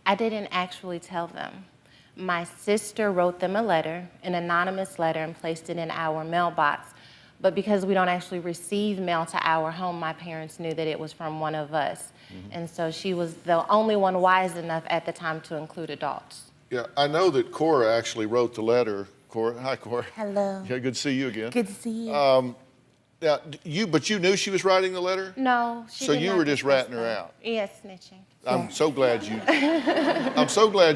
I didn't actually tell them. My sister wrote them a letter, an anonymous letter, and placed it in our mailbox. But because we don't actually receive mail to our home, my parents knew that it was from one of us. And so she was the only one wise enough at the time to include adults. Yeah, I know that Cora actually wrote the letter. Cora, hi, Cora. Hello. Yeah, good to see you again. Good to see you. Now, but you knew she was writing the letter? No, she So did you not were just discuss ratting her that. out? Yes, snitching. I'm so glad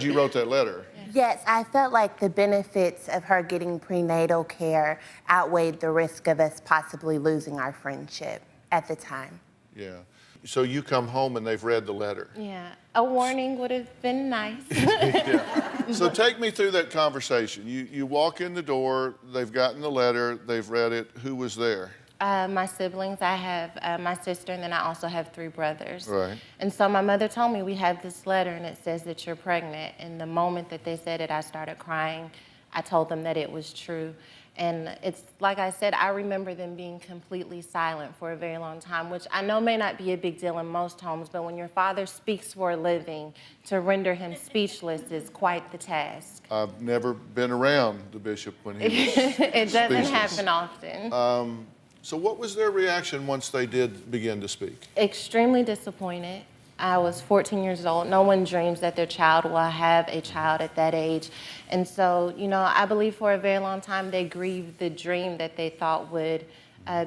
you wrote that letter. Yes, I felt like the benefits of her getting prenatal care outweighed the risk of us possibly losing our friendship at the time. Yeah. So you come home and they've read the letter. Yeah, a warning would have been nice. Yeah. So take me through that conversation. You walk in the door, they've gotten the letter, they've read it. Who was there? My siblings, I have my sister, and then I also have 3 brothers. Right. And so my mother told me, we have this letter, and it says that you're pregnant. And the moment that they said it, I started crying. I told them that it was true. And it's like I said, I remember them being completely silent for a very long time, which I know may not be a big deal in most homes, but when your father speaks for a living, to render him speechless is quite the task. I've never been around the bishop when he was It doesn't speechless. happen often. So what was their reaction once they did begin to speak? Extremely disappointed. I was 14 years old. No one dreams that their child will have a child at that age. And so, I believe for a very long time they grieved the dream that they thought would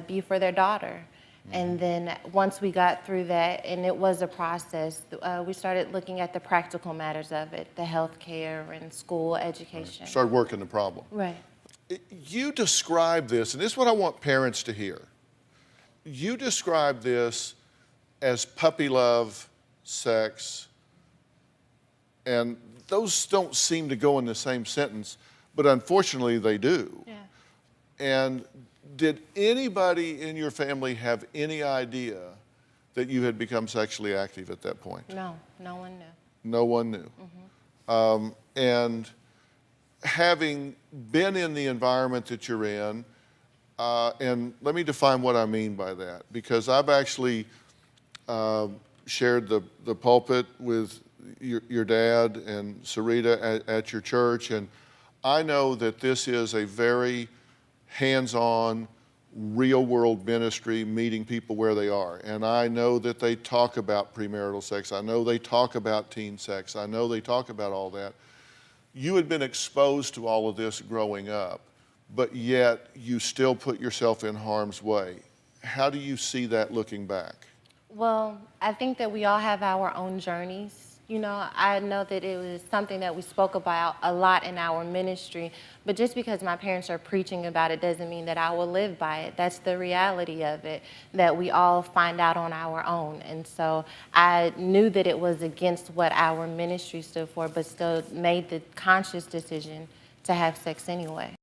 be for their daughter. And then once we got through that, and it was a process, we started looking at the practical matters of it, the health care and school education. Started working the problem. Right. You describe this, and this is what I want parents to hear. You describe this as puppy love, sex, and those don't seem to go in the same sentence, but unfortunately they do. Yeah. And did anybody in your family have any idea that you had become sexually active at that point? No, no one knew. No one knew. And having been in the environment that you're in, and let me define what I mean by that, because I've actually shared the pulpit with your dad and Sarita at your church, and I know that this is a very hands-on, real-world ministry, meeting people where they are. And I know that they talk about premarital sex. I know they talk about teen sex. I know they talk about all that. You had been exposed to all of this growing up, but yet you still put yourself in harm's way. How do you see that looking back? Well, I think that we all have our own journeys. I know that it was something that we spoke about a lot in our ministry, but just because my parents are preaching about it doesn't mean that I will live by it. That's the reality of it, that we all find out on our own. And so I knew that it was against what our ministry stood for, but still made the conscious decision to have sex anyway.